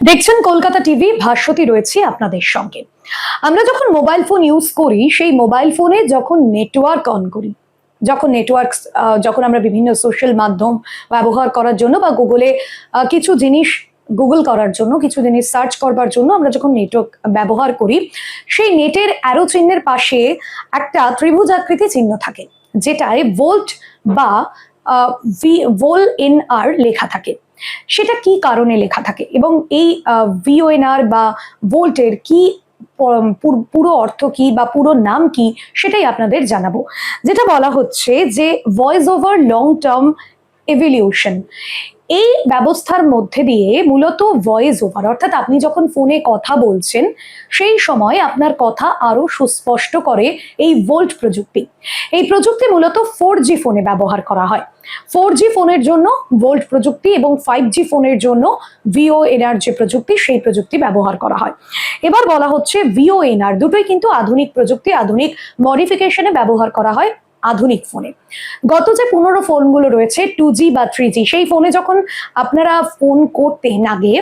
দেখছেন কলকাতা টিভি, ভাস্বতী রয়েছে আপনাদের সঙ্গে। আমরা যখন মোবাইল ফোন ইউজ করি, সেই মোবাইল ফোনে যখন নেটওয়ার্ক অন করি, যখন আমরা বিভিন্ন সোশ্যাল মাধ্যম ব্যবহার করার জন্য বা গুগলে কিছু জিনিস গুগল করার জন্য, কিছু জিনিস সার্চ করবার জন্য আমরা যখন নেটওয়ার্ক ব্যবহার করি, সেই নেটের অ্যারো চিহ্নের পাশে একটা ত্রিভুজ আকৃতি চিহ্ন থাকে, যেটায় ভোল্ট বা VOLNR লেখা থাকে। সেটা কি কারণে লেখা থাকে এবং এই VONR বা ভোল্টের কি পুরো অর্থ কি বা পুরো নাম কি, সেটাই আপনাদের জানাবো। যেটা বলা হচ্ছে যে voice over long term evolution, এই ব্যবস্থার মধ্যে দিয়ে মূলত ভয়েস ওভার, অর্থাৎ আপনি যখন ফোনে কথা বলছেন সেই সময় আপনার কথা আরো সুস্পষ্ট করে এই ভোল্ট প্রযুক্তি। এই প্রযুক্তি মূলত 4G ফোনে ব্যবহার করা হয়। 4G ফোনের জন্য ভোল্ট প্রযুক্তি এবং 5G ফোনের জন্য VONR যে প্রযুক্তি, সেই প্রযুক্তি ব্যবহার করা হয়। এবার বলা হচ্ছে VONR দুটোই কিন্তু আধুনিক প্রযুক্তি, আধুনিক মডিফিকেশনে ব্যবহার করা হয় আধুনিক ফোনে। গত যে 15 ফোনগুলো রয়েছে 2G বা 3G, সেই ফোনে যখন আপনারা ফোন করতেন আগে,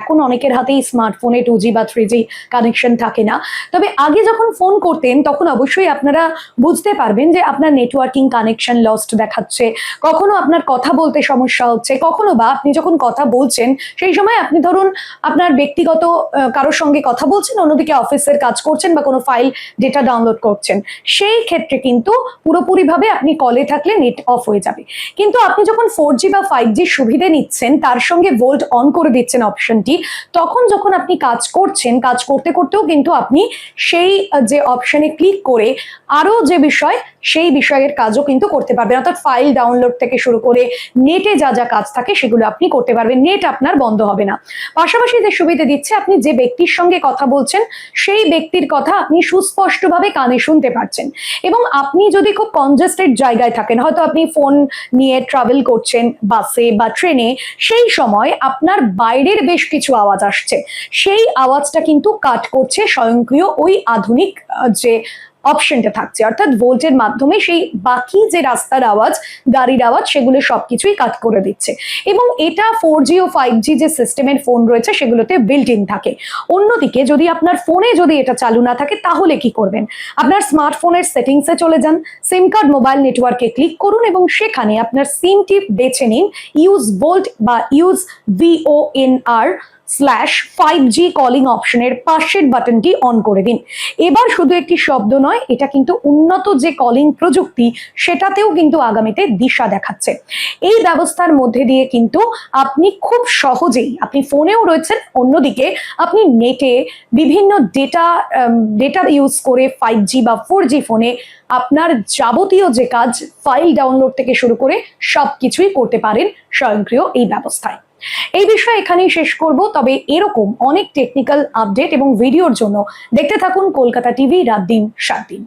এখন অনেকের হাতেই স্মার্টফোনে 2G বা 3G কানেকশন থাকে না, তবে আগে যখন ফোন করতেন তখন অবশ্যই আপনারা বুঝতে পারবেন যে আপনার নেটওয়ার্কিং কানেকশন লস্ট দেখাচ্ছে, কখনো আপনার কথা বলতে সমস্যা হচ্ছে, কখনো বা আপনি যখন কথা বলছেন সেই সময় আপনি ধরুন আপনার ব্যক্তিগত কারোর সঙ্গে কথা বলছেন, অন্যদিকে অফিসের কাজ করছেন বা কোনো ফাইল ডেটা ডাউনলোড করছেন, সেই ক্ষেত্রে কিন্তু পুরোপুরিভাবে আপনি কলে থাকলে নেট অফ হয়ে যাবে। কিন্তু আপনি যখন 4G বা 5G সুবিধে নিচ্ছেন, তার সঙ্গে ভোল্ট অন করে দিচ্ছেন অপশন, তখন যখন আপনি কাজ করছেন, কাজ করতে করতেও কিন্তু আপনি সেই যে অপশনে ক্লিক করে আরো যে বিষয়, সেই বিষয়ের কাজও কিন্তু করতে পারবেন। অর্থাৎ ফাইল ডাউনলোড থেকে শুরু করে নেটে যা যা কাজ থাকে সেগুলো আপনি করতে পারবেন, নেট আপনার বন্ধ হবে না। পাশাপাশি যে সুবিধা দিচ্ছে, আপনি যে ব্যক্তির সঙ্গে কথা বলছেন সেই ব্যক্তির কথা আপনি সুস্পষ্টভাবে কানে শুনতে পাচ্ছেন। এবং আপনি যদি খুব কনজেস্টেড জায়গায় থাকেন, হয়তো আপনি ফোন নিয়ে ট্রাভেল করছেন বাসে বা ট্রেনে, সেই সময় আপনার বাইরের বেশ কিছু আওয়াজ আসছে, সেই আওয়াজটা কিন্তু কাট করছে স্বয়ংক্রিয় ওই আধুনিক যে অপশনটা থাকছে, অর্থাৎ ভোল্টের মাধ্যমে সেই বাকি যে রাস্তার আওয়াজ, গাড়ির আওয়াজ, সেগুলো সবকিছুই কাট করে দিচ্ছে। এবং এটা 4G ও 5G যে সিস্টেমের ফোন রয়েছে সেগুলোতে বিল্ট ইন থাকে। অন্যদিকে যদি আপনার ফোনে যদি এটা চালু না থাকে, তাহলে কি করবেন? আপনার স্মার্টফোনের সেটিংসে চলে যান, সিম কার্ড মোবাইল নেটওয়ার্কে ক্লিক করুন এবং সেখানে আপনার সিমটি বেছে নিন, ইউজ ভোল্ট বা ইউজ VONR/5G কলিং অপশনের পাশের বাটনটি অন করে দিন। এবার শুধু একটি শব্দ নয়, এটা কিন্তু উন্নত যে কলিং প্রযুক্তি, সেটাতেও কিন্তু আগামীতে দিশা দেখাচ্ছে। এই ব্যবস্থার মধ্যে দিয়ে কিন্তু আপনি খুব সহজেই, আপনি ফোনেও রয়েছেন, অন্যদিকে আপনি নেটে বিভিন্ন ডেটা ইউজ করে 5G বা 4G ফোনে আপনার যাবতীয় যে কাজ, ফাইল ডাউনলোড থেকে শুরু করে সবকিছুই করতে পারেন স্বয়ংক্রিয় এই ব্যবস্থায়। এই বিষয়ে এখানেই শেষ করব, তবে এরকম অনেক টেকনিক্যাল আপডেট এবং ভিডিওর জন্য দেখতে থাকুন কলকাতা টিভি রাত দিন 7 দিন।